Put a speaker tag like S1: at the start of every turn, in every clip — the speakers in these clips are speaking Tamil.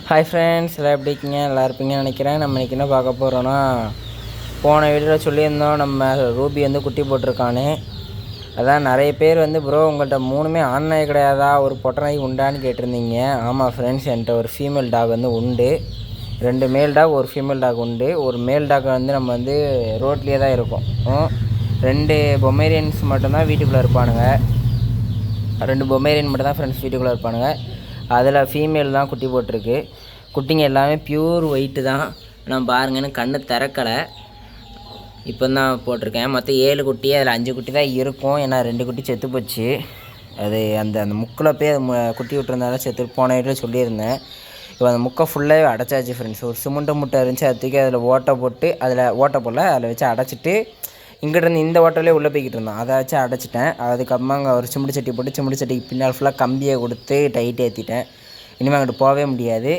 S1: ஹாய் ஃப்ரெண்ட்ஸ், எல்லாம் எப்படி இருக்கீங்க? நல்லா இருப்பீங்கன்னு நினைக்கிறேன். நம்ம இன்றைக்கி என்ன பார்க்க போகிறோன்னா, போன வீடியோவில் சொல்லியிருந்தோம் நம்ம ரூபி வந்து குட்டி போட்டிருக்கான்னு. அதான் நிறைய பேர் வந்து ப்ரோ உங்கள்கிட்ட 3மே ஆண் நாய் கிடையாதா, ஒரு பொட்டை நாய் உண்டான்னு கேட்டிருந்தீங்க. ஆமாம் ஃப்ரெண்ட்ஸ், என்கிட்ட ஒரு ஃபீமேல் டாக் வந்து உண்டு. 2 மேல் டாக், ஒரு ஃபீமேல் டாக் உண்டு. ஒரு மேல் டாக் வந்து நம்ம வந்து ரோட்லேயே தான் இருக்கோம். 2 பொமேரியன்ஸ் மட்டும்தான் வீட்டுக்குள்ளே இருப்பானுங்க. 2 பொமேரியன் மட்டும் தான் ஃப்ரெண்ட்ஸ் வீட்டுக்குள்ளே இருப்பானுங்க. அதில் ஃபீமேல் தான் குட்டி போட்டிருக்கு. குட்டிங்க எல்லாமே பியூர் ஒயிட்டு தான். நான் பாருங்கன்னு கண்ணு திறக்கலை, இப்போ தான் போட்டிருக்கேன். மொத்தம் 7 குட்டி, அதில் 5 குட்டி தான் இருக்கும். ஏன்னா 2 குட்டி செத்து போச்சு. அது அந்த அந்த முக்கில் போய் குட்டி விட்டுருந்தாலும் செத்து போன வீட்டில் சொல்லியிருந்தேன். இப்போ அந்த முக்கை ஃபுல்லாகவே அடைச்சாச்சு ஃப்ரெண்ட்ஸ். ஒரு சிமெண்ட்டு முட்டை இருந்துச்சு, அது தூக்கி அதில் ஓட்டை போட்டு, அதில் ஓட்டை போல் அதில் வச்சு அடைச்சிட்டு, இங்கிட்டிருந்து இந்த ஓட்டலே உள்ளே போய்கிட்டு இருந்தோம். அதை வச்சு அடைச்சிட்டேன். அதுக்கப்புறமா அங்கே ஒரு சிமெண்ட் சட்டி போட்டு, சிமெண்ட் சட்டிக்கு பின்னால் ஃபுல்லாக கம்பியை கொடுத்து டைட் ஏற்றிட்டேன். இனிமேல் அங்கிட்டு போகவே முடியாது.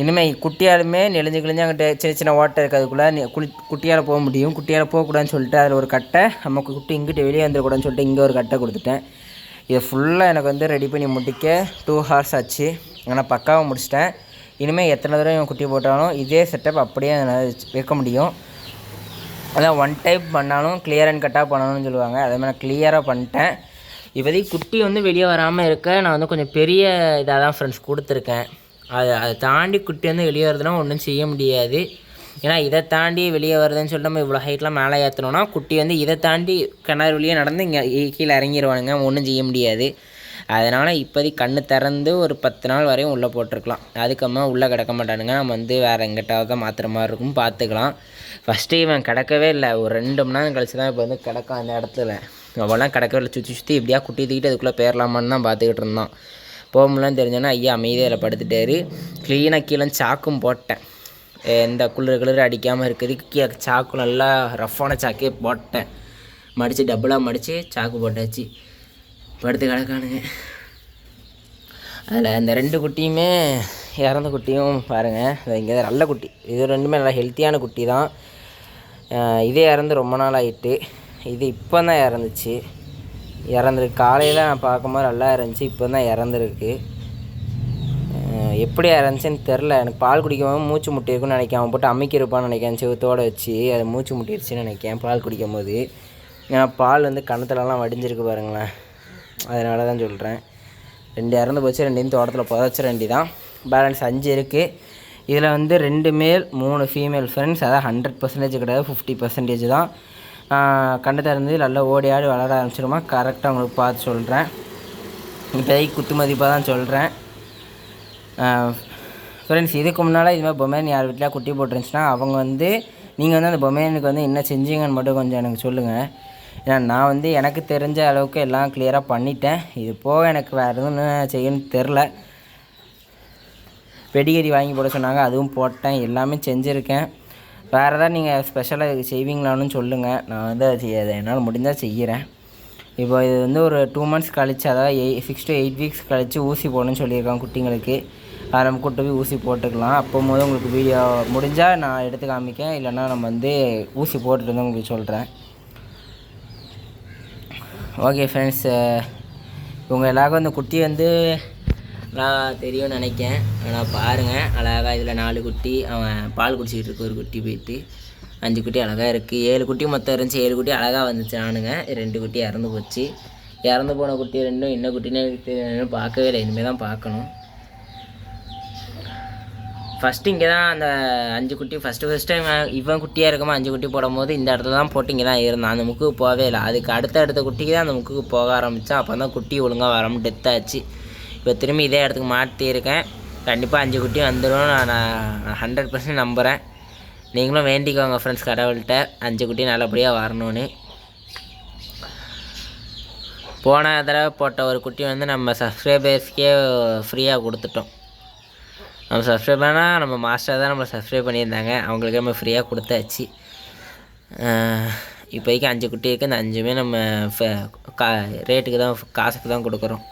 S1: இனிமேல் குட்டியாலுமே நெளிஞ்சு கிழிஞ்சு அங்கிட்ட சின்ன சின்ன ஓட்டை இருக்கிறதுக்குள்ளே குட்டியால் போக முடியும். குட்டியால் போகக்கூடாதுன்னு சொல்லிட்டு அதில் ஒரு கட்டை, நமக்கு குட்டி இங்கிட்டு வெளியே வந்துடக்கூடாதுன்னு சொல்லிட்டு இங்கே ஒரு கட்டை கொடுத்துட்டேன். இதை ஃபுல்லாக எனக்கு வந்து ரெடி பண்ணி முடிக்க 2 hours ஆச்சு. ஆனால் பக்காவாக முடிச்சிட்டேன். இனிமேல் எத்தனை தடவை குட்டி போட்டாலும் இதே செட்டப் அப்படியே வைக்க முடியும். அதான் 1 டைப் பண்ணாலும் கிளியர் அண்ட் கட்டாக பண்ணணும்னு சொல்லுவாங்க. அதே மாதிரி நான் கிளியராக பண்ணிட்டேன். இப்போதைக்கு குட்டி வந்து வெளியே வராமல் இருக்க நான் வந்து கொஞ்சம் பெரிய இதாக தான் ஃப்ரெண்ட்ஸ் கொடுத்துருக்கேன். அதை தாண்டி குட்டி வந்து வெளியே வருதுன்னா ஒன்றும் செய்ய முடியாது. ஏன்னா இதை தாண்டி வெளியே வருதுன்னு சொல்லிட்டு நம்ம இவ்வளோ ஹைட்லாம் மேலே ஏற்றணும்னா குட்டி வந்து இதை தாண்டி கிணறு வெளியே நடந்து இங்கே கீழே இறங்கிடுவானுங்க, ஒன்றும் செய்ய முடியாது. அதனால் இப்போதைக்கு கண்ணு திறந்து ஒரு 10 நாள் வரையும் உள்ளே போட்டிருக்கலாம். அதுக்கப்புறமா உள்ளே கிடக்க மாட்டானுங்க. நம்ம வந்து வேறு எங்கிட்டாவது தான் மாற்றுற மாதிரி இருக்கும், பார்த்துக்கலாம். ஃபஸ்ட்டு இவன் கிடக்கவே இல்லை. ஒரு 2 மணி நேரம் கழிச்சு தான் இப்போ வந்து கிடக்கும் அந்த இடத்துல. அவ்வளோலாம் கிடக்கவே இல்லை. சுற்றி இப்படியா குட்டி தூக்கிட்டு அதுக்குள்ளே போயிடலாமான்னு தான் பார்த்துக்கிட்டு இருந்தோம். போக முடியலன்னு தெரிஞ்சோன்னா ஐயா அமைதியில் படுத்துட்டாரு. க்ளீனாக கீழே சாக்கும் போட்டேன். எந்த குளிர் அடிக்காமல் இருக்குது. சாக்கு நல்லா ரஃப்பான சாக்கே போட்டேன். மடித்து டபுளாக மடித்து சாக்கு போட்டாச்சு. படுத்து கிடக்கானுங்க. அதில் அந்த 2 குட்டியுமே இறந்த குட்டியும் பாருங்கள். இங்கே நல்ல குட்டி. இது 2மே நல்லா ஹெல்த்தியான குட்டி தான். இதே இறந்து ரொம்ப நாள் ஆகிட்டு. இது இப்போ தான் இறந்துச்சு. இறந்துருக்கு. காலையில் நான் பார்க்கும்போது நல்லா இருந்துச்சு. இப்போ தான் இறந்துருக்கு. எப்படி இறந்துச்சின்னு தெரில. எனக்கு பால் குடிக்கும்போது மூச்சு முட்டியிருக்குன்னு நினைக்கிறேன். அவன் போட்டு அமைக்கிருப்பான்னு நினைக்கிறேன். செவத்தோடு வச்சு அது மூச்சு முட்டிருச்சுன்னு நினைக்கிறேன் பால் குடிக்கும் போது. ஏன்னா பால் வந்து கணத்துலலாம் வடிஞ்சிருக்கு பாருங்களேன். அதனால தான் சொல்கிறேன். 2 இறந்து போச்சு. 2 தோட்டத்தில் புதைச்ச 2 தான். பேலன்ஸ் 5 இருக்குது. இதில் வந்து 2 மேல் 3 ஃபீமேல் ஃப்ரெண்ட்ஸ். அதான் 100% கிடையாது, 50% தான். கண்டு திறந்து நல்லா ஓடி ஆடி வளர ஆரம்பிச்சிருமா. கரெக்டாக உங்களுக்கு பார்த்து சொல்கிறேன். இப்போதைக்கு குத்து மதிப்பாக தான் சொல்கிறேன் ஃப்ரெண்ட்ஸ். இதுக்கு முன்னால் இதுமாதிரி பொமேரியன் யார் வீட்டில் குட்டி போட்டுருந்துச்சுன்னா அவங்க வந்து நீங்கள் வந்து அந்த பொமேரியனுக்கு வந்து என்ன செஞ்சீங்கன்னு மட்டும் கொஞ்சம் எனக்கு சொல்லுங்கள். ஏன்னா நான் வந்து எனக்கு தெரிஞ்ச அளவுக்கு எல்லாம் கிளியராக பண்ணிட்டேன். இது போக எனக்கு வேறு எதுவும் செய்யணும்னு தெரில. பெடிகிரி வாங்கி போட சொன்னாங்க, அதுவும் போட்டேன். எல்லாமே செஞ்சுருக்கேன். வேறு ஏதாவது நீங்கள் ஸ்பெஷலாக செய்வீங்களான்னு சொல்லுங்கள். நான் வந்து அதை என்னால் முடிஞ்சால் செய்கிறேன். இப்போ இது வந்து ஒரு 2 months கழித்து, அதாவது 6 to 8 weeks கழித்து ஊசி போடணும்னு சொல்லியிருக்காங்க குட்டிங்களுக்கு. அதை நம்ம கூட்டு போய் ஊசி போட்டுக்கலாம். அப்போது உங்களுக்கு வீடியோ முடிஞ்சால் நான் எடுத்து காமிக்கேன். இல்லைன்னா நம்ம வந்து ஊசி போட்டுட்டு வந்து உங்களுக்கு சொல்கிறேன். ஓகே ஃப்ரெண்ட்ஸ், இவங்க எல்லாருக்கும் அந்த குட்டி வந்து நான் தெரியும்னு நினைக்கேன். ஆனால் பாருங்கள் அழகாக இதில் 4 குட்டி. அவன் பால் குடிச்சிக்கிட்டு இருக்கு. ஒரு குட்டி போயிட்டு 5 குட்டி அழகாக இருக்குது. 7 குட்டி மொத்தம் இருந்துச்சு. 7 குட்டி அழகாக வந்துச்சு. நானுங்க 2 குட்டி இறந்து போச்சு. இறந்து போன குட்டி 2 இன்னும் குட்டின்னு பார்க்கவே இல்லை. இனிமேல் தான் பார்க்கணும். ஃபஸ்ட்டு இங்கே தான் அந்த 5 குட்டி ஃபஸ்ட்டு டைம் இவன் குட்டியாக இருக்குமா 5 குட்டி போடும் போது இந்த இடத்துல தான் போட்டு இங்கே தான் இருந்தான். அந்த முக்குக்கு போகவே இல்லை. அதுக்கு அடுத்த குட்டிக்கு தான் அந்த முக்குக்கு போக ஆரம்பித்தான். அப்போ தான் குட்டி ஒழுங்காக வராமல் டெத் ஆச்சு. இப்போ திரும்பி இதே இடத்துக்கு மாற்றியிருக்கேன். கண்டிப்பாக 5 குட்டி வந்துடும். நான் 100% நம்புகிறேன். நீங்களும் வேண்டிக்கோங்க ஃப்ரெண்ட்ஸ் கடவுள்கிட்ட 5 குட்டி நல்லபடியாக வரணும்னு. போன தடவை போட்ட ஒரு குட்டி வந்து நம்ம சப்ஸ்கிரைபர்ஸ்க்கே ஃப்ரீயாக கொடுத்துட்டோம். நம்ம சப்ஸ்கிரைபர்னால் நம்ம மாஸ்டர் தான் நம்மளை சப்ஸ்கிரைப் பண்ணியிருந்தாங்க. அவங்களுக்கு நம்ம ஃப்ரீயாக கொடுத்தாச்சு. இப்போதைக்கு 5 குட்டி இருக்குது. இந்த 5மே நம்ம ரேட்டுக்கு தான், காசுக்கு தான் கொடுக்குறோம்.